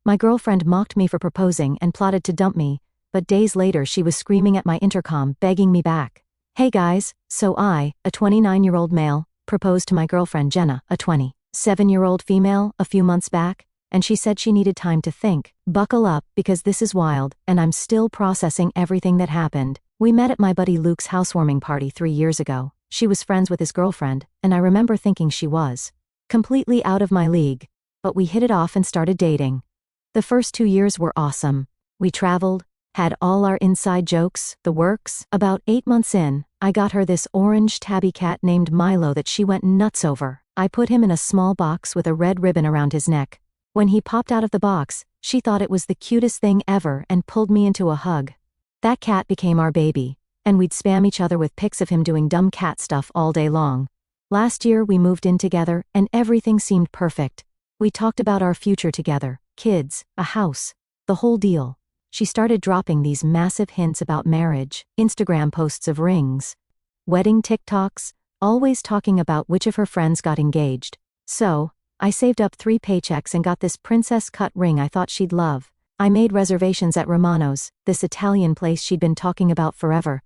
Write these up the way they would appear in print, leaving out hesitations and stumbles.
My girlfriend mocked me for proposing and plotted to dump me, but days later she was screaming at my intercom, begging me back. Hey guys, so I, a 29-year-old male, proposed to my girlfriend Jenna, a 27-year-old female, a few months back, and she said she needed time to think. Buckle up, because this is wild, and I'm still processing everything that happened. We met at my buddy Luke's housewarming party 3 years ago. She was friends with his girlfriend, and I remember thinking she was completely out of my league, but we hit it off and started dating. The first 2 years were awesome. We traveled, had all our inside jokes, the works. About 8 months in, I got her this orange tabby cat named Milo that she went nuts over. I put him in a small box with a red ribbon around his neck. When he popped out of the box, she thought it was the cutest thing ever and pulled me into a hug. That cat became our baby, and we'd spam each other with pics of him doing dumb cat stuff all day long. Last year we moved in together, and everything seemed perfect. We talked about our future together, kids, a house, the whole deal. She started dropping these massive hints about marriage, Instagram posts of rings, wedding TikToks, always talking about which of her friends got engaged. So, I saved up 3 paychecks and got this princess cut ring I thought she'd love. I made reservations at Romano's, this Italian place she'd been talking about forever,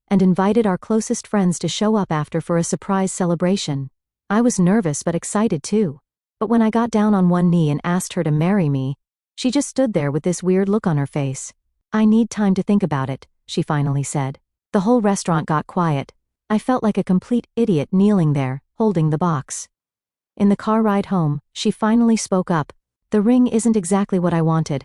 and invited our closest friends to show up after for a surprise celebration. I was nervous but excited too. But when I got down on one knee and asked her to marry me, she just stood there with this weird look on her face. I need time to think about it, she finally said. The whole restaurant got quiet. I felt like a complete idiot kneeling there, holding the box. In the car ride home, she finally spoke up. The ring isn't exactly what I wanted.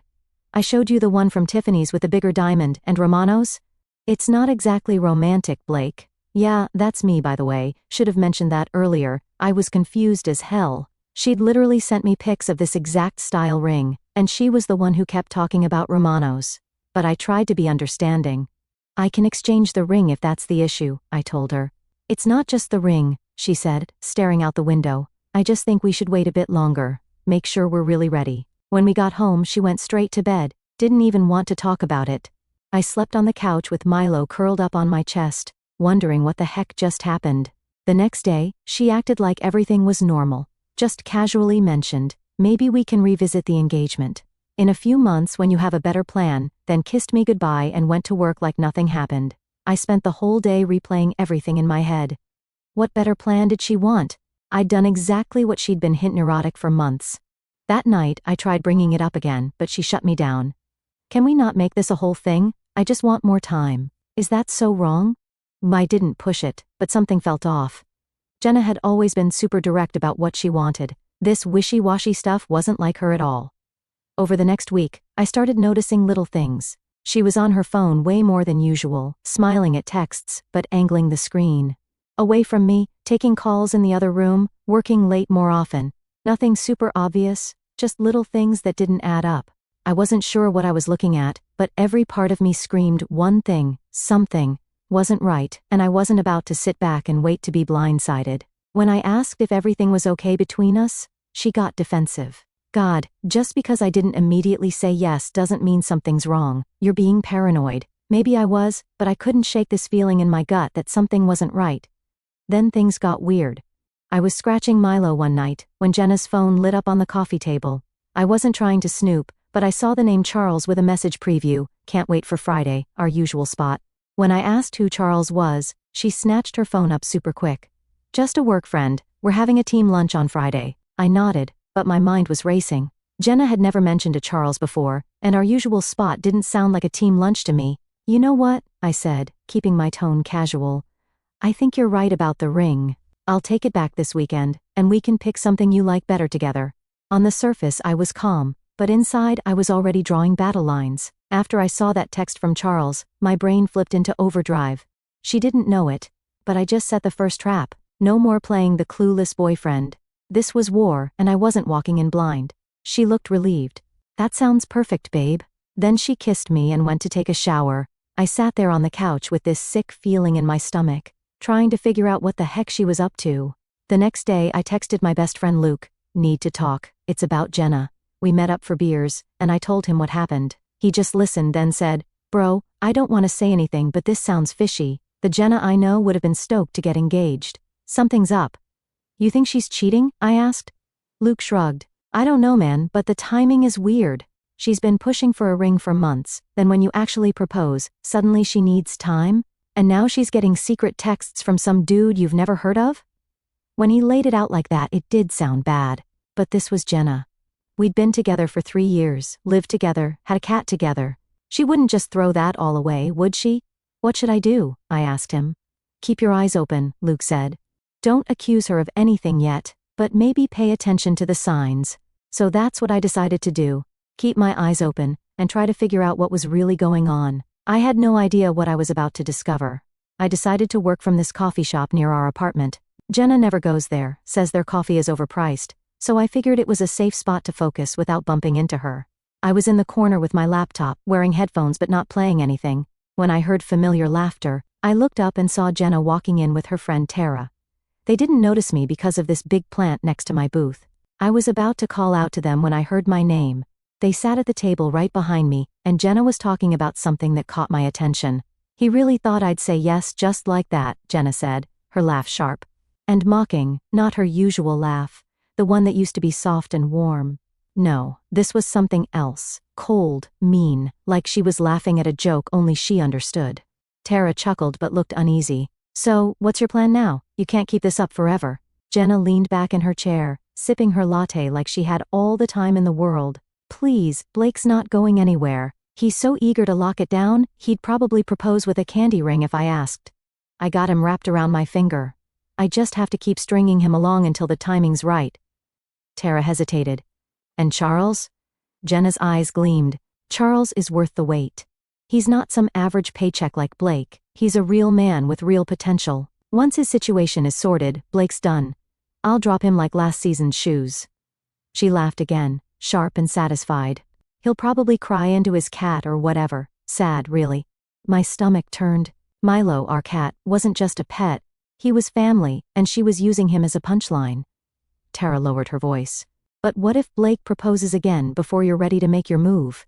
I showed you the one from Tiffany's with the bigger diamond, and Romano's? It's not exactly romantic, Blake. Yeah, that's me by the way, should have mentioned that earlier. I was confused as hell. She'd literally sent me pics of this exact style ring, and she was the one who kept talking about Romano's. But I tried to be understanding. I can exchange the ring if that's the issue, I told her. It's not just the ring, she said, staring out the window. I just think we should wait a bit longer, make sure we're really ready. When we got home she went straight to bed, didn't even want to talk about it. I slept on the couch with Milo curled up on my chest, wondering what the heck just happened. The next day, she acted like everything was normal, just casually mentioned, maybe we can revisit the engagement in a few months when you have a better plan, then kissed me goodbye and went to work like nothing happened. I spent the whole day replaying everything in my head. What better plan did she want? I'd done exactly what she'd been hinting neurotic for months. That night, I tried bringing it up again, but she shut me down. Can we not make this a whole thing? I just want more time. Is that so wrong? I didn't push it, but something felt off. Jenna had always been super direct about what she wanted. This wishy-washy stuff wasn't like her at all. Over the next week, I started noticing little things. She was on her phone way more than usual, smiling at texts, but angling the screen away from me, taking calls in the other room, working late more often. Nothing super obvious, just little things that didn't add up. I wasn't sure what I was looking at, but every part of me screamed one thing, something wasn't right, and I wasn't about to sit back and wait to be blindsided. When I asked if everything was okay between us, she got defensive. God, just because I didn't immediately say yes doesn't mean something's wrong. You're being paranoid. Maybe I was, but I couldn't shake this feeling in my gut that something wasn't right. Then things got weird. I was scratching Milo one night, when Jenna's phone lit up on the coffee table. I wasn't trying to snoop, but I saw the name Charles with a message preview, can't wait for Friday, our usual spot. When I asked who Charles was, she snatched her phone up super quick. Just a work friend, we're having a team lunch on Friday. I nodded, but my mind was racing. Jenna had never mentioned a Charles before, and our usual spot didn't sound like a team lunch to me. You know what? I said, keeping my tone casual. I think you're right about the ring. I'll take it back this weekend, and we can pick something you like better together. On the surface I was calm, but inside I was already drawing battle lines. After I saw that text from Charles, my brain flipped into overdrive. She didn't know it, but I just set the first trap. No more playing the clueless boyfriend. This was war, and I wasn't walking in blind. She looked relieved. That sounds perfect, babe. Then she kissed me and went to take a shower. I sat there on the couch with this sick feeling in my stomach, trying to figure out what the heck she was up to. The next day I texted my best friend Luke. Need to talk, it's about Jenna. We met up for beers, and I told him what happened. He just listened then said, Bro, I don't want to say anything but this sounds fishy. The Jenna I know would have been stoked to get engaged. Something's up. You think she's cheating? I asked. Luke shrugged. I don't know man, but the timing is weird. She's been pushing for a ring for months, then when you actually propose, suddenly she needs time? And now she's getting secret texts from some dude you've never heard of? When he laid it out like that, it did sound bad. But this was Jenna. We'd been together for 3 years, lived together, had a cat together. She wouldn't just throw that all away, would she? What should I do? I asked him. Keep your eyes open, Luke said. Don't accuse her of anything yet, but maybe pay attention to the signs. So that's what I decided to do. Keep my eyes open, and try to figure out what was really going on. I had no idea what I was about to discover. I decided to work from this coffee shop near our apartment. Jenna never goes there, says their coffee is overpriced, so I figured it was a safe spot to focus without bumping into her. I was in the corner with my laptop, wearing headphones but not playing anything. When I heard familiar laughter, I looked up and saw Jenna walking in with her friend Tara. They didn't notice me because of this big plant next to my booth. I was about to call out to them when I heard my name. They sat at the table right behind me, and Jenna was talking about something that caught my attention. He really thought I'd say yes just like that, Jenna said, her laugh sharp. And mocking, not her usual laugh, the one that used to be soft and warm. No, this was something else, cold, mean, like she was laughing at a joke only she understood. Tara chuckled but looked uneasy. So, what's your plan now? You can't keep this up forever. Jenna leaned back in her chair, sipping her latte like she had all the time in the world. Please, Blake's not going anywhere. He's so eager to lock it down, he'd probably propose with a candy ring if I asked. I got him wrapped around my finger. I just have to keep stringing him along until the timing's right. Tara hesitated. And Charles? Jenna's eyes gleamed. Charles is worth the wait. He's not some average paycheck like Blake. He's a real man with real potential. Once his situation is sorted, Blake's done. I'll drop him like last season's shoes. She laughed again, sharp and satisfied. He'll probably cry into his cat or whatever. Sad, really. My stomach turned. Milo, our cat, wasn't just a pet. He was family, and she was using him as a punchline. Tara lowered her voice. But what if Blake proposes again before you're ready to make your move?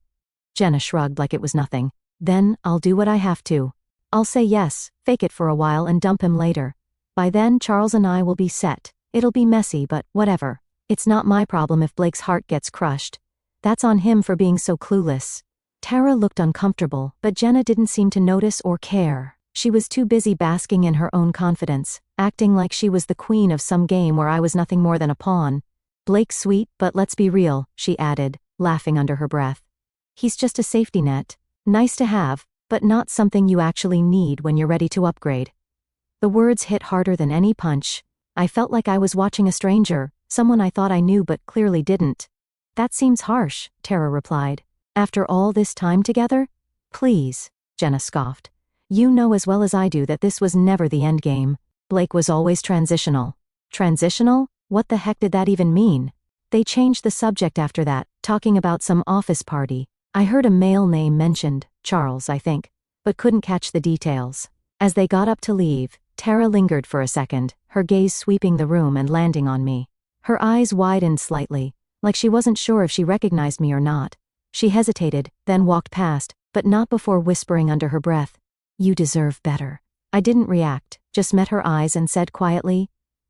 Jenna shrugged like it was nothing. Then, I'll do what I have to. I'll say yes, fake it for a while and dump him later. By then, Charles and I will be set. It'll be messy, but whatever. It's not my problem if Blake's heart gets crushed. That's on him for being so clueless. Tara looked uncomfortable, but Jenna didn't seem to notice or care. She was too busy basking in her own confidence, acting like she was the queen of some game where I was nothing more than a pawn. Blake's sweet, but let's be real, she added, laughing under her breath. He's just a safety net. Nice to have, but not something you actually need when you're ready to upgrade. The words hit harder than any punch. I felt like I was watching a stranger, someone I thought I knew but clearly didn't. That seems harsh, Tara replied. After all this time together? Please, Jenna scoffed. You know as well as I do that this was never the endgame. Blake was always transitional. Transitional? What the heck did that even mean? They changed the subject after that, talking about some office party. I heard a male name mentioned, Charles, I think, but couldn't catch the details. As they got up to leave, Tara lingered for a second, her gaze sweeping the room and landing on me. Her eyes widened slightly, like she wasn't sure if she recognized me or not. She hesitated, then walked past, but not before whispering under her breath, "You deserve better." I didn't react, just met her eyes and said quietly,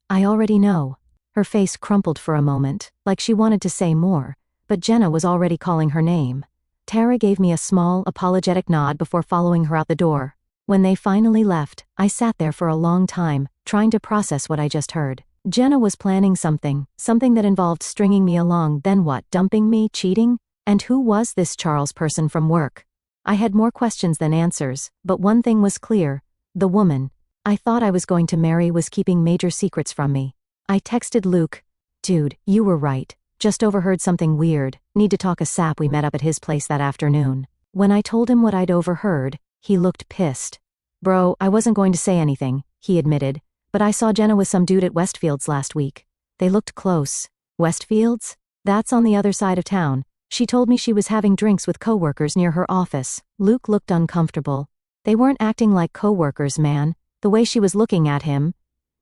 "I already know." Her face crumpled for a moment, like she wanted to say more, but Jenna was already calling her name. Tara gave me a small, apologetic nod before following her out the door. When they finally left, I sat there for a long time, trying to process what I just heard. Jenna was planning something that involved stringing me along, then what, dumping me, cheating? And who was this Charles person from work? I had more questions than answers, but one thing was clear. The woman I thought I was going to marry was keeping major secrets from me. I texted Luke, "Dude, you were right. Just overheard something weird. Need to talk ASAP. We met up at his place that afternoon." When I told him what I'd overheard, he looked pissed. "Bro, I wasn't going to say anything," he admitted, "but I saw Jenna with some dude at Westfields last week. They looked close." Westfields? That's on the other side of town. She told me she was having drinks with coworkers near her office. Luke looked uncomfortable. They weren't acting like coworkers, man. The way she was looking at him.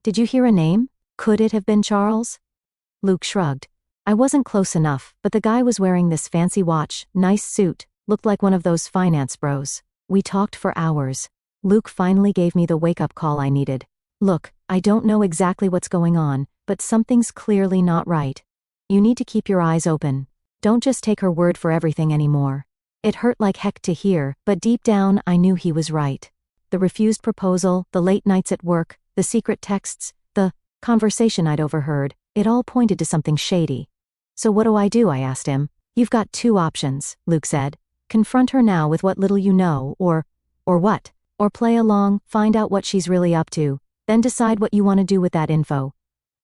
"Did you hear a name? Could it have been Charles?" Luke shrugged. I wasn't close enough, but the guy was wearing this fancy watch, nice suit, looked like one of those finance bros. We talked for hours. Luke finally gave me the wake-up call I needed. "Look, I don't know exactly what's going on, but something's clearly not right. You need to keep your eyes open. Don't just take her word for everything anymore. It hurt like heck to hear, but deep down I knew he was right. The refused proposal, the late nights at work, the secret texts, the conversation I'd overheard, it all pointed to something shady. So what do? I asked him. You've got two options, Luke said. Confront her now with what little you know, or what? Or play along, find out what she's really up to, then decide what you want to do with that info.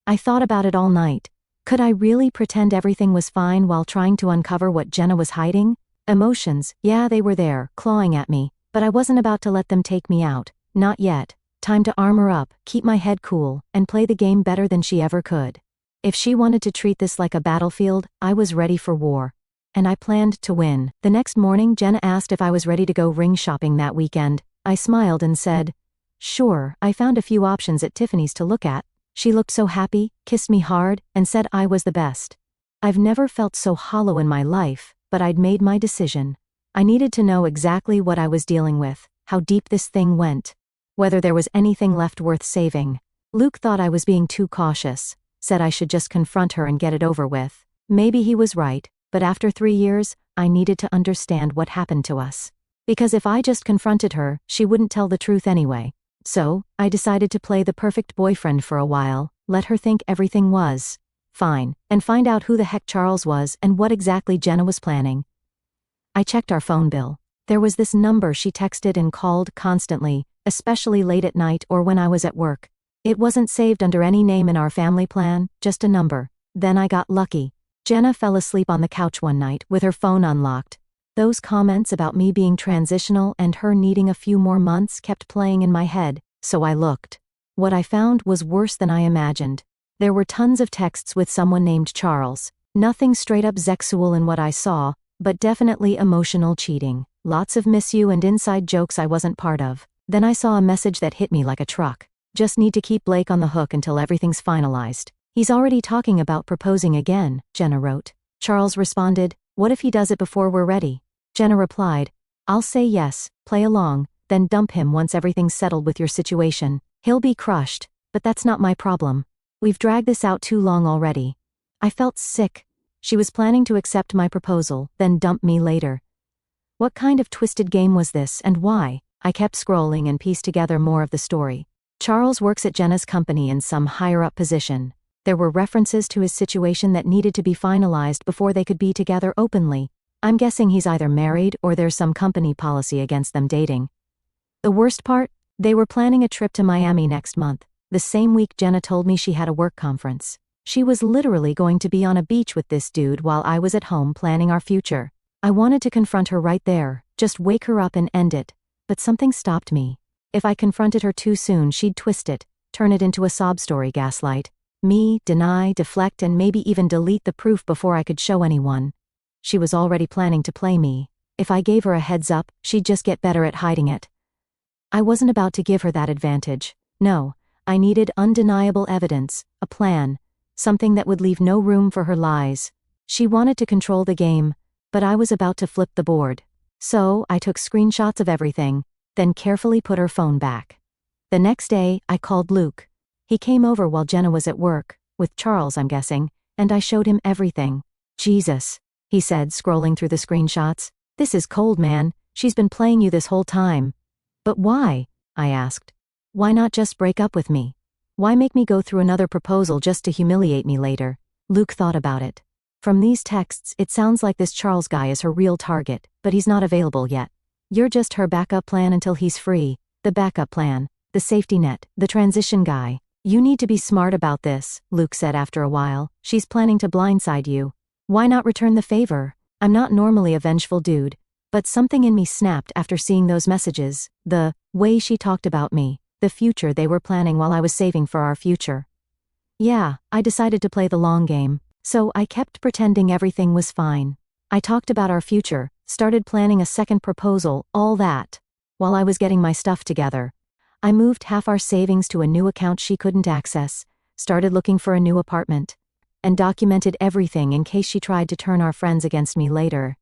I thought about it all night. Could I really pretend everything was fine while trying to uncover what Jenna was hiding? Emotions, yeah, they were there, clawing at me, but I wasn't about to let them take me out. Not yet. Time to armor up, keep my head cool, and play the game better than she ever could. If she wanted to treat this like a battlefield, I was ready for war. And I planned to win. The next morning, Jenna asked if I was ready to go ring shopping that weekend. I smiled and said, sure, I found a few options at Tiffany's to look at. She looked so happy, kissed me hard, and said I was the best. I've never felt so hollow in my life, but I'd made my decision. I needed to know exactly what I was dealing with, how deep this thing went, whether there was anything left worth saving. Luke thought I was being too cautious, said I should just confront her and get it over with. Maybe he was right, but after 3 years, I needed to understand what happened to us. Because if I just confronted her, she wouldn't tell the truth anyway. So, I decided to play the perfect boyfriend for a while, let her think everything was fine, and find out who the heck Charles was and what exactly Jenna was planning. I checked our phone bill. There was this number she texted and called constantly, especially late at night or when I was at work. It wasn't saved under any name in our family plan, just a number. Then I got lucky. Jenna fell asleep on the couch one night with her phone unlocked. Those comments about me being transitional and her needing a few more months kept playing in my head, so I looked. What I found was worse than I imagined. There were tons of texts with someone named Charles. Nothing straight up sexual in what I saw, but definitely emotional cheating. Lots of miss you and inside jokes I wasn't part of. Then I saw a message that hit me like a truck. Just need to keep Blake on the hook until everything's finalized. He's already talking about proposing again, Jenna wrote. Charles responded, what if he does it before we're ready? Jenna replied, I'll say yes, play along, then dump him once everything's settled with your situation. He'll be crushed, but that's not my problem. We've dragged this out too long already. I felt sick. She was planning to accept my proposal, then dump me later. What kind of twisted game was this and why? I kept scrolling and pieced together more of the story. Charles works at Jenna's company in some higher-up position. There were references to his situation that needed to be finalized before they could be together openly. I'm guessing he's either married or there's some company policy against them dating. The worst part? They were planning a trip to Miami next month. The same week Jenna told me she had a work conference. She was literally going to be on a beach with this dude while I was at home planning our future. I wanted to confront her right there, just wake her up and end it. But something stopped me. If I confronted her too soon, she'd twist it, turn it into a sob story gaslight. Me, deny, deflect, and maybe even delete the proof before I could show anyone. She was already planning to play me. If I gave her a heads up, she'd just get better at hiding it. I wasn't about to give her that advantage. No, I needed undeniable evidence, a plan, something that would leave no room for her lies. She wanted to control the game, but I was about to flip the board. So, I took screenshots of everything, then carefully put her phone back. The next day, I called Luke. He came over while Jenna was at work, with Charles I'm guessing, and I showed him everything. Jesus, he said, scrolling through the screenshots. This is cold, man. She's been playing you this whole time. But why? I asked. Why not just break up with me? Why make me go through another proposal just to humiliate me later? Luke thought about it. From these texts, it sounds like this Charles guy is her real target, but he's not available yet. You're just her backup plan until he's free. The backup plan. The safety net. The transition guy. You need to be smart about this, Luke said after a while. She's planning to blindside you. Why not return the favor? I'm not normally a vengeful dude, but something in me snapped after seeing those messages. The way she talked about me. The future they were planning while I was saving for our future. Yeah, I decided to play the long game. So I kept pretending everything was fine. I talked about our future, started planning a second proposal, all that. While I was getting my stuff together, I moved half our savings to a new account she couldn't access, started looking for a new apartment, and documented everything in case she tried to turn our friends against me later.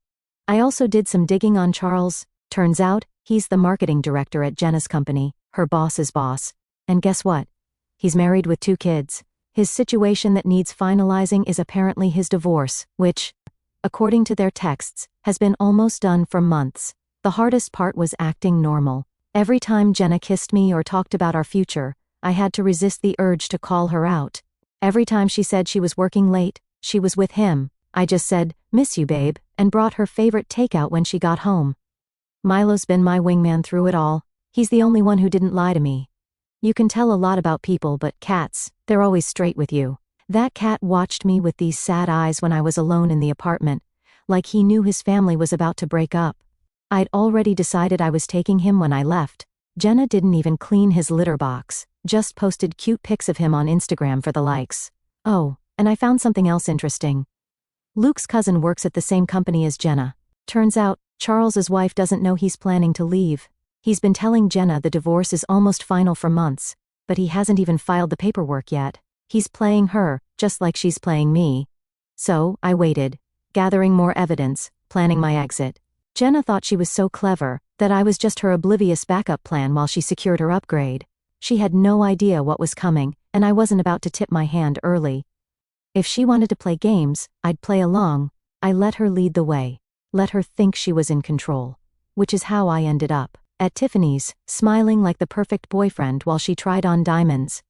I also did some digging on Charles. Turns out, he's the marketing director at Jenna's company, her boss's boss. And guess what? He's married with 2 kids. His situation that needs finalizing is apparently his divorce, which, according to their texts, has been almost done for months. The hardest part was acting normal. Every time Jenna kissed me or talked about our future, I had to resist the urge to call her out. Every time she said she was working late, she was with him, I just said, "Miss you, babe," and brought her favorite takeout when she got home. Milo's been my wingman through it all. He's the only one who didn't lie to me. You can tell a lot about people, but cats, they're always straight with you. That cat watched me with these sad eyes when I was alone in the apartment, like he knew his family was about to break up. I'd already decided I was taking him when I left. Jenna didn't even clean his litter box, just posted cute pics of him on Instagram for the likes. Oh, and I found something else interesting. Luke's cousin works at the same company as Jenna. Turns out, Charles's wife doesn't know he's planning to leave. He's been telling Jenna the divorce is almost final for months, but he hasn't even filed the paperwork yet. He's playing her, just like she's playing me. So, I waited, gathering more evidence, planning my exit. Jenna thought she was so clever, that I was just her oblivious backup plan while she secured her upgrade. She had no idea what was coming, and I wasn't about to tip my hand early. If she wanted to play games, I'd play along. I let her lead the way. Let her think she was in control. Which is how I ended up at Tiffany's, smiling like the perfect boyfriend while she tried on diamonds.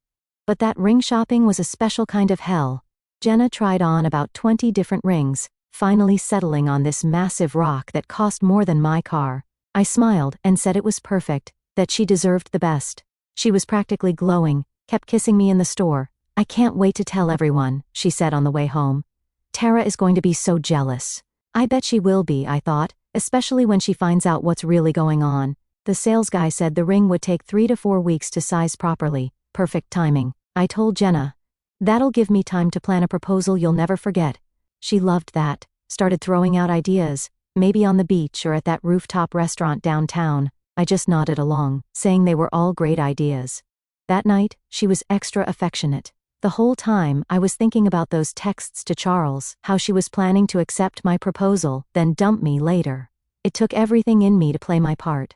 But that ring shopping was a special kind of hell. Jenna tried on about 20 different rings, finally settling on this massive rock that cost more than my car. I smiled and said it was perfect, that she deserved the best. She was practically glowing, kept kissing me in the store. "I can't wait to tell everyone," she said on the way home. "Tara is going to be so jealous." I bet she will be, I thought, especially when she finds out what's really going on. The sales guy said the ring would take 3 to 4 weeks to size properly. Perfect timing. I told Jenna, "That'll give me time to plan a proposal you'll never forget." She loved that, started throwing out ideas, maybe on the beach or at that rooftop restaurant downtown. I just nodded along, saying they were all great ideas. That night, she was extra affectionate. The whole time, I was thinking about those texts to Charles, how she was planning to accept my proposal, then dump me later. It took everything in me to play my part.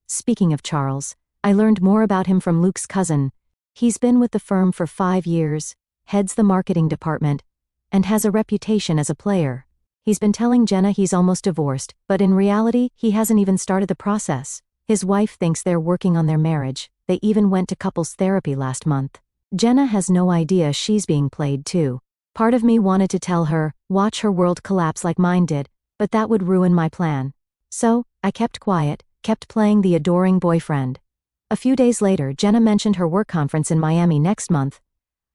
Speaking of Charles, I learned more about him from Luke's cousin. He's been with the firm for 5 years, heads the marketing department, and has a reputation as a player. He's been telling Jenna he's almost divorced, but in reality, he hasn't even started the process. His wife thinks they're working on their marriage. They even went to couples therapy last month. Jenna has no idea she's being played too. Part of me wanted to tell her, watch her world collapse like mine did, but that would ruin my plan. So, I kept quiet, kept playing the adoring boyfriend. A few days later, Jenna mentioned her work conference in Miami next month.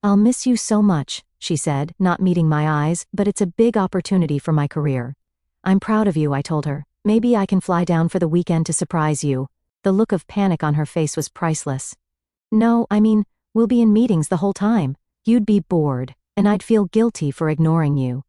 "I'll miss you so much," she said, not meeting my eyes, "but it's a big opportunity for my career." "I'm proud of you," I told her. "Maybe I can fly down for the weekend to surprise you." The look of panic on her face was priceless. "No, I mean, we'll be in meetings the whole time. You'd be bored, and I'd feel guilty for ignoring you."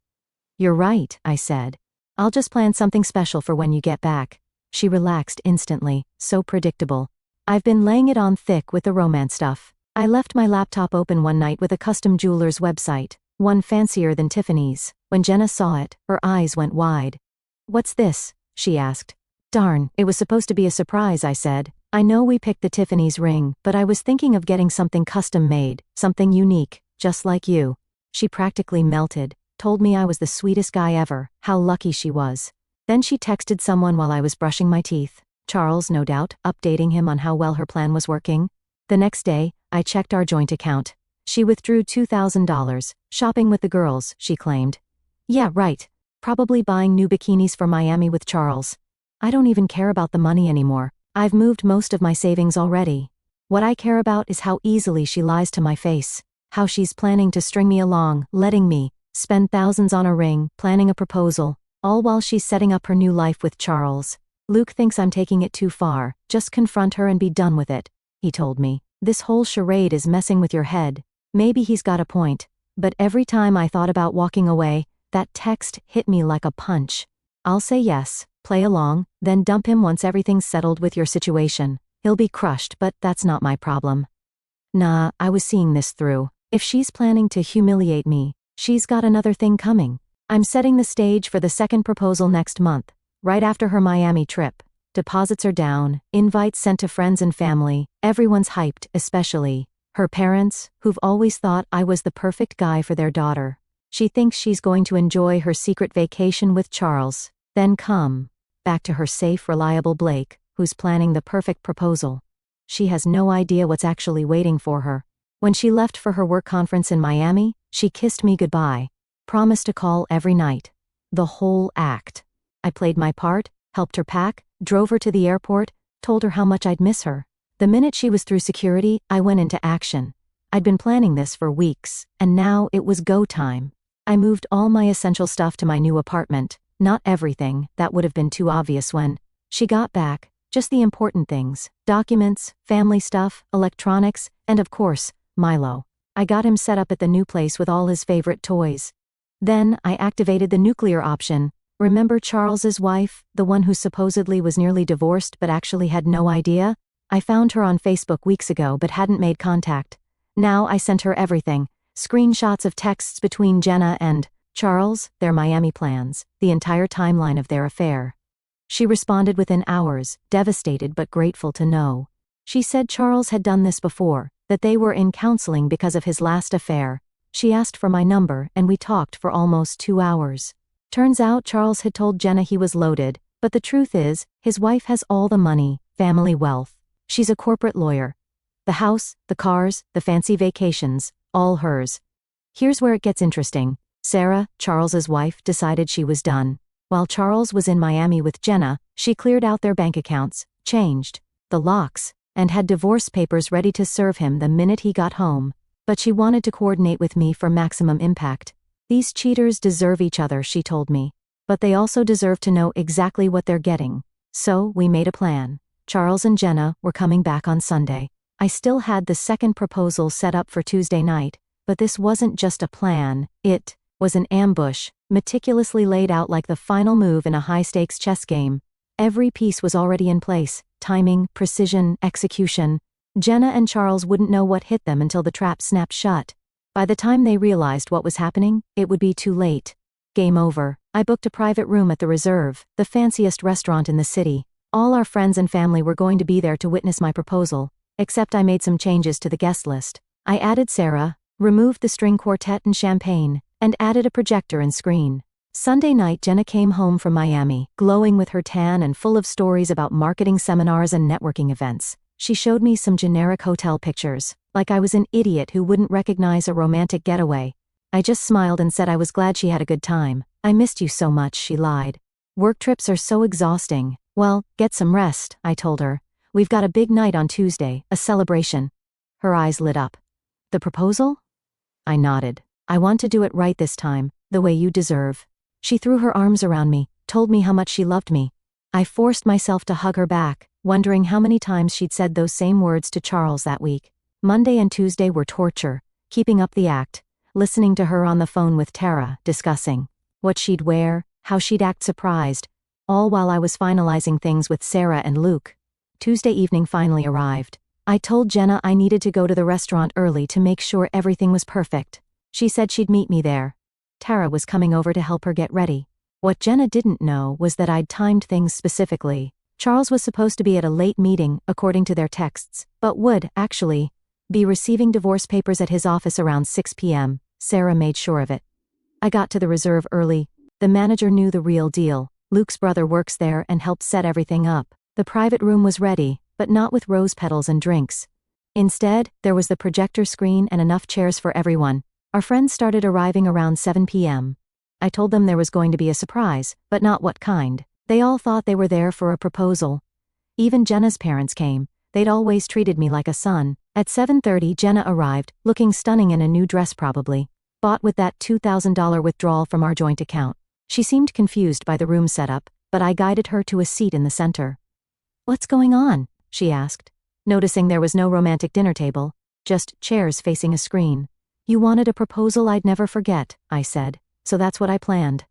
"You're right," I said. "I'll just plan something special for when you get back." She relaxed instantly, so predictable. I've been laying it on thick with the romance stuff. I left my laptop open one night with a custom jeweler's website, one fancier than Tiffany's. When Jenna saw it, her eyes went wide. "What's this?" she asked. "Darn, it was supposed to be a surprise," I said. "I know we picked the Tiffany's ring, but I was thinking of getting something custom made, something unique, just like you." She practically melted, told me I was the sweetest guy ever, how lucky she was. Then she texted someone while I was brushing my teeth. Charles, no doubt, updating him on how well her plan was working. The next day, I checked our joint account. She withdrew $2,000, shopping with the girls, she claimed. Yeah, right. Probably buying new bikinis for Miami with Charles. I don't even care about the money anymore. I've moved most of my savings already. What I care about is how easily she lies to my face. How she's planning to string me along, letting me spend thousands on a ring, planning a proposal, all while she's setting up her new life with Charles. "Luke thinks I'm taking it too far. Just confront her and be done with it," he told me. "This whole charade is messing with your head." Maybe he's got a point. But every time I thought about walking away, that text hit me like a punch. "I'll say yes, play along, then dump him once everything's settled with your situation. He'll be crushed, but that's not my problem." Nah, I was seeing this through. If she's planning to humiliate me, she's got another thing coming. I'm setting the stage for the second proposal next month, right after her Miami trip. Deposits are down, invites sent to friends and family, everyone's hyped, especially her parents, who've always thought I was the perfect guy for their daughter. She thinks she's going to enjoy her secret vacation with Charles, then come back to her safe, reliable Blake, who's planning the perfect proposal. She has no idea what's actually waiting for her. When she left for her work conference in Miami, she kissed me goodbye, promised to call every night. The whole act. I played my part, helped her pack, drove her to the airport, told her how much I'd miss her. The minute she was through security, I went into action. I'd been planning this for weeks, and now it was go time. I moved all my essential stuff to my new apartment. Not everything, that would have been too obvious when she got back, just the important things: documents, family stuff, electronics, and of course, Milo. I got him set up at the new place with all his favorite toys. Then, I activated the nuclear option. Remember Charles's wife, the one who supposedly was nearly divorced but actually had no idea? I found her on Facebook weeks ago but hadn't made contact. Now I sent her everything. Screenshots of texts between Jenna and Charles, their Miami plans, the entire timeline of their affair. She responded within hours, devastated but grateful to know. She said Charles had done this before, that they were in counseling because of his last affair. She asked for my number and we talked for almost 2 hours. Turns out Charles had told Jenna he was loaded, but the truth is, his wife has all the money, family wealth. She's a corporate lawyer. The house, the cars, the fancy vacations, all hers. Here's where it gets interesting. Sarah, Charles's wife, decided she was done. While Charles was in Miami with Jenna, she cleared out their bank accounts, changed the locks, and had divorce papers ready to serve him the minute he got home. But she wanted to coordinate with me for maximum impact. These cheaters deserve each other, she told me. But they also deserve to know exactly what they're getting. So, we made a plan. Charles and Jenna were coming back on Sunday. I still had the second proposal set up for Tuesday night, but this wasn't just a plan, it was an ambush, meticulously laid out like the final move in a high-stakes chess game. Every piece was already in place: timing, precision, execution. Jenna and Charles wouldn't know what hit them until the trap snapped shut. By the time they realized what was happening, it would be too late. Game over. I booked a private room at the Reserve, the fanciest restaurant in the city. All our friends and family were going to be there to witness my proposal, except I made some changes to the guest list. I added Sarah, removed the string quartet and champagne, and added a projector and screen. Sunday night Jenna came home from Miami, glowing with her tan and full of stories about marketing seminars and networking events. She showed me some generic hotel pictures, like I was an idiot who wouldn't recognize a romantic getaway. I just smiled and said I was glad she had a good time. I missed you so much, she lied. Work trips are so exhausting. Well, get some rest, I told her. We've got a big night on Tuesday, a celebration. Her eyes lit up. The proposal? I nodded. I want to do it right this time, the way you deserve. She threw her arms around me, told me how much she loved me. I forced myself to hug her back, wondering how many times she'd said those same words to Charles that week. Monday and Tuesday were torture, keeping up the act, listening to her on the phone with Tara, discussing what she'd wear, how she'd act surprised, all while I was finalizing things with Sarah and Luke. Tuesday evening finally arrived. I told Jenna I needed to go to the restaurant early to make sure everything was perfect. She said she'd meet me there. Tara was coming over to help her get ready. What Jenna didn't know was that I'd timed things specifically. Charles was supposed to be at a late meeting, according to their texts, but would, actually, be receiving divorce papers at his office around 6 p.m. Sarah made sure of it. I got to the Reserve early. The manager knew the real deal. Luke's brother works there and helped set everything up. The private room was ready, but not with rose petals and drinks. Instead, there was the projector screen and enough chairs for everyone. Our friends started arriving around 7 p.m. I told them there was going to be a surprise, but not what kind. They all thought they were there for a proposal. Even Jenna's parents came. They'd always treated me like a son. At 7:30 Jenna arrived, looking stunning in a new dress probably, bought with that $2,000 withdrawal from our joint account. She seemed confused by the room setup, but I guided her to a seat in the center. "What's going on?" she asked, noticing there was no romantic dinner table, just chairs facing a screen. "You wanted a proposal I'd never forget," I said, "so that's what I planned."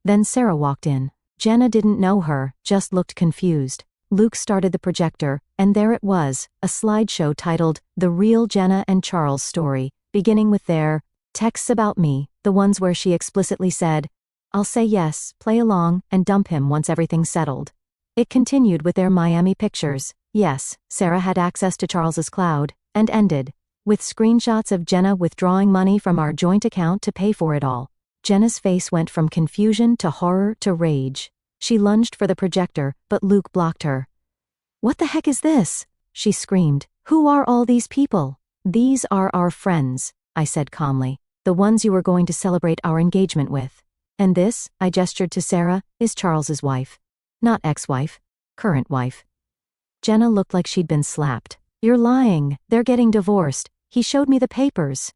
Then Sarah walked in. Jenna didn't know her, just looked confused. Luke started the projector, and there it was, a slideshow titled The Real Jenna and Charles Story, beginning with their texts about me, the ones where she explicitly said, "I'll say yes, play along, and dump him once everything's settled." It continued with their Miami pictures. Yes, Sarah had access to Charles's cloud, and ended with screenshots of Jenna withdrawing money from our joint account to pay for it all. Jenna's face went from confusion to horror to rage. She lunged for the projector, but Luke blocked her. "What the heck is this?" she screamed. "Who are all these people?" "These are our friends," I said calmly. "The ones you were going to celebrate our engagement with. And this," I gestured to Sarah, "is Charles's wife. Not ex-wife. Current wife." Jenna looked like she'd been slapped. "You're lying. They're getting divorced. He showed me the papers."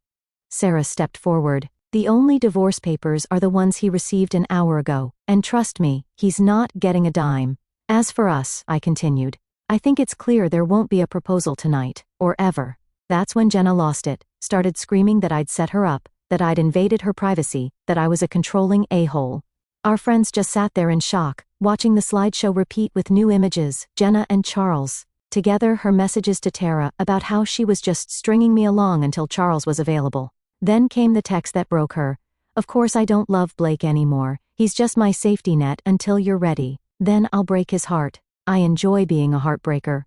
Sarah stepped forward. "The only divorce papers are the ones he received an hour ago, and trust me, he's not getting a dime. As for us," I continued, "I think it's clear there won't be a proposal tonight, or ever." That's when Jenna lost it, started screaming that I'd set her up, that I'd invaded her privacy, that I was a controlling a-hole. Our friends just sat there in shock, watching the slideshow repeat with new images, Jenna and Charles. Together, her messages to Tara about how she was just stringing me along until Charles was available. Then came the text that broke her. "Of course I don't love Blake anymore. He's just my safety net until you're ready. Then I'll break his heart. I enjoy being a heartbreaker."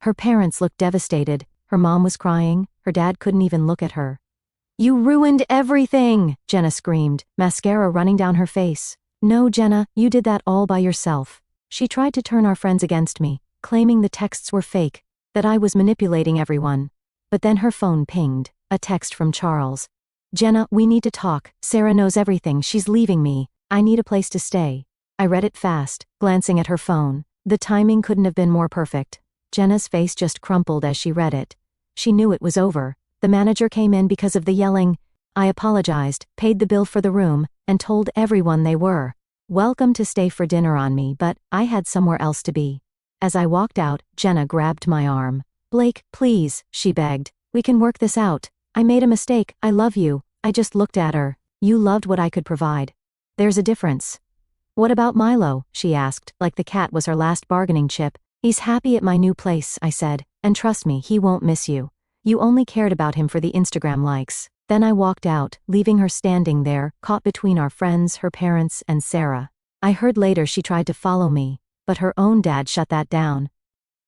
Her parents looked devastated. Her mom was crying. Her dad couldn't even look at her. "You ruined everything!" Jenna screamed, mascara running down her face. "No, Jenna, you did that all by yourself." She tried to turn our friends against me, claiming the texts were fake, that I was manipulating everyone. But then her phone pinged, a text from Charles. "Jenna, we need to talk. Sarah knows everything. She's leaving me. I need a place to stay." I read it fast, glancing at her phone. The timing couldn't have been more perfect. Jenna's face just crumpled as she read it. She knew it was over. The manager came in because of the yelling. I apologized, paid the bill for the room, and told everyone they were welcome to stay for dinner on me, but I had somewhere else to be. As I walked out, Jenna grabbed my arm. "Blake, please," she begged. "We can work this out. I made a mistake. I love you." I just looked at her. "You loved what I could provide. There's a difference." "What about Milo?" she asked, like the cat was her last bargaining chip. "He's happy at my new place," I said, "and trust me, he won't miss you. You only cared about him for the Instagram likes." Then I walked out, leaving her standing there, caught between our friends, her parents, and Sarah. I heard later she tried to follow me, but her own dad shut that down.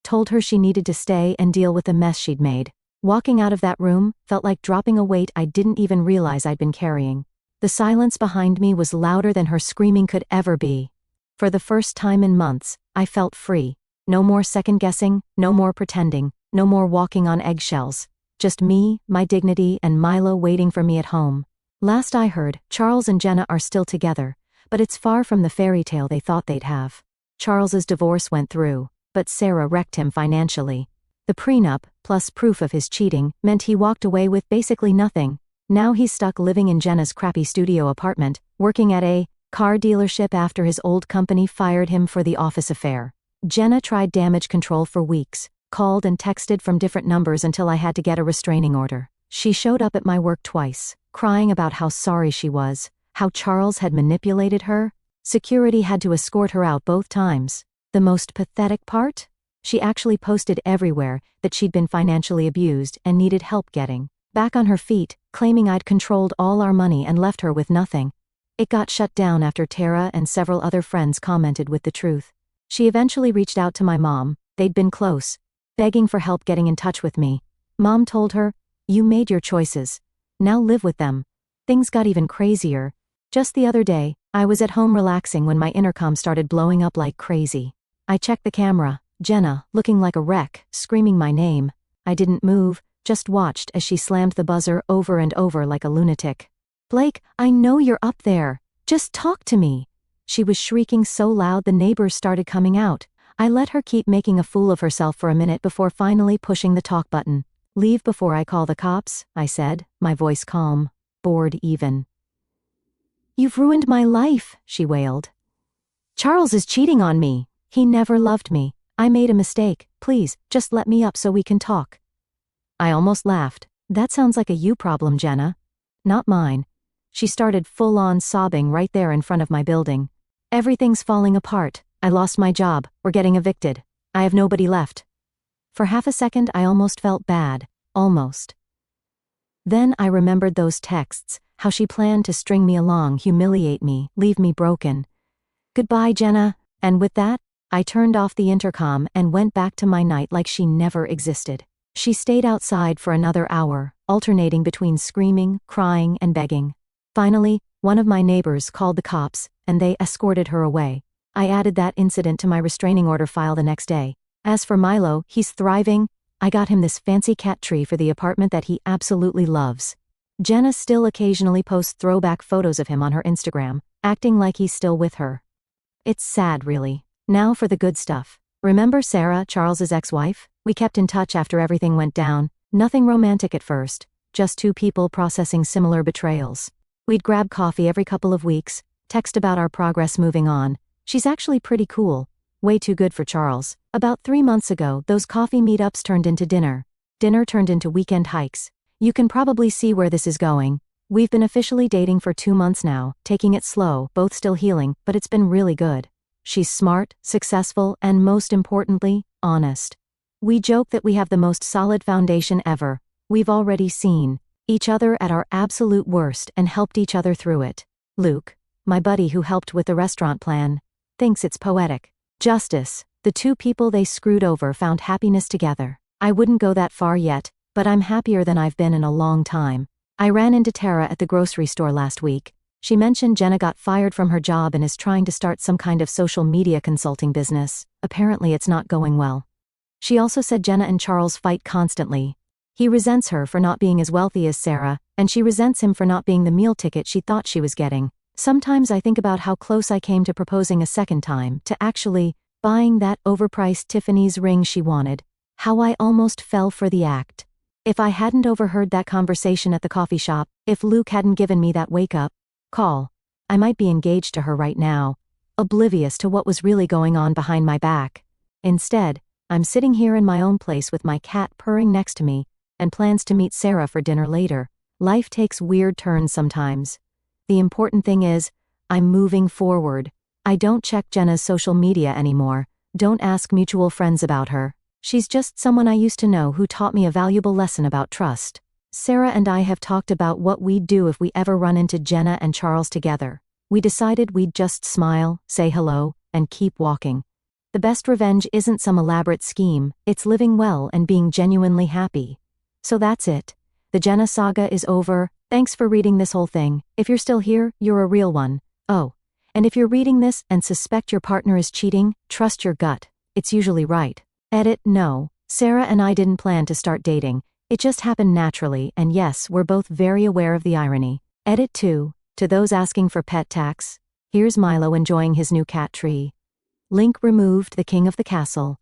Told her she needed to stay and deal with the mess she'd made. Walking out of that room felt like dropping a weight I didn't even realize I'd been carrying. The silence behind me was louder than her screaming could ever be. For the first time in months, I felt free. No more second-guessing, no more pretending, no more walking on eggshells. Just me, my dignity, and Milo waiting for me at home. Last I heard, Charles and Jenna are still together, but it's far from the fairy tale they thought they'd have. Charles's divorce went through, but Sarah wrecked him financially. The prenup, plus proof of his cheating, meant he walked away with basically nothing. Now he's stuck living in Jenna's crappy studio apartment, working at a car dealership after his old company fired him for the office affair. Jenna tried damage control for weeks, called and texted from different numbers until I had to get a restraining order. She showed up at my work twice, crying about how sorry she was, how Charles had manipulated her. Security had to escort her out both times. The most pathetic part? She actually posted everywhere that she'd been financially abused and needed help getting back on her feet, claiming I'd controlled all our money and left her with nothing. It got shut down after Tara and several other friends commented with the truth. She eventually reached out to my mom. They'd been close, begging for help getting in touch with me. Mom told her, "You made your choices. Now live with them." Things got even crazier. Just the other day, I was at home relaxing when my intercom started blowing up like crazy. I checked the camera. Jenna, looking like a wreck, screaming my name. I didn't move, just watched as she slammed the buzzer over and over like a lunatic. "Blake, I know you're up there. Just talk to me." She was shrieking so loud the neighbors started coming out. I let her keep making a fool of herself for a minute before finally pushing the talk button. "Leave before I call the cops," I said, my voice calm, bored even. "You've ruined my life," she wailed. "Charles is cheating on me. He never loved me. I made a mistake. Please, just let me up so we can talk." I almost laughed. "That sounds like a you problem, Jenna. Not mine." She started full-on sobbing right there in front of my building. "Everything's falling apart. I lost my job. We're getting evicted. I have nobody left." For half a second I almost felt bad. Almost. Then I remembered those texts, how she planned to string me along, humiliate me, leave me broken. "Goodbye, Jenna." And with that, I turned off the intercom and went back to my night like she never existed. She stayed outside for another hour, alternating between screaming, crying, and begging. Finally, one of my neighbors called the cops, and they escorted her away. I added that incident to my restraining order file the next day. As for Milo, he's thriving. I got him this fancy cat tree for the apartment that he absolutely loves. Jenna still occasionally posts throwback photos of him on her Instagram, acting like he's still with her. It's sad, really. Now for the good stuff. Remember Sarah, Charles's ex-wife? We kept in touch after everything went down. Nothing romantic at first, just two people processing similar betrayals. We'd grab coffee every couple of weeks, text about our progress moving on. She's actually pretty cool. Way too good for Charles. About 3 months ago, those coffee meetups turned into dinner. Dinner turned into weekend hikes. You can probably see where this is going. We've been officially dating for 2 months now, taking it slow, both still healing, but it's been really good. She's smart, successful, and most importantly, honest. We joke that we have the most solid foundation ever. We've already seen each other at our absolute worst and helped each other through it. Luke, my buddy who helped with the restaurant plan, thinks it's poetic justice. The two people they screwed over found happiness together. I wouldn't go that far yet, but I'm happier than I've been in a long time. I ran into Tara at the grocery store last week. She mentioned Jenna got fired from her job and is trying to start some kind of social media consulting business. Apparently it's not going well. She also said Jenna and Charles fight constantly. He resents her for not being as wealthy as Sarah, and she resents him for not being the meal ticket she thought she was getting. Sometimes I think about how close I came to proposing a second time, to actually buying that overpriced Tiffany's ring she wanted. How I almost fell for the act. If I hadn't overheard that conversation at the coffee shop, if Luke hadn't given me that wake-up call, I might be engaged to her right now, oblivious to what was really going on behind my back. Instead, I'm sitting here in my own place with my cat purring next to me, and plans to meet Sarah for dinner later. Life takes weird turns sometimes. The important thing is, I'm moving forward. I don't check Jenna's social media anymore, don't ask mutual friends about her. She's just someone I used to know who taught me a valuable lesson about trust. Sarah and I have talked about what we'd do if we ever run into Jenna and Charles together. We decided we'd just smile, say hello, and keep walking. The best revenge isn't some elaborate scheme, it's living well and being genuinely happy. So that's it. The Jenna saga is over. Thanks for reading this whole thing. If you're still here, you're a real one. Oh, and if you're reading this and suspect your partner is cheating, trust your gut. It's usually right. Edit, no. Sarah and I didn't plan to start dating. It just happened naturally, and yes, we're both very aware of the irony. Edit 2. To those asking for pet tax, here's Milo enjoying his new cat tree. Link removed. The king of the castle.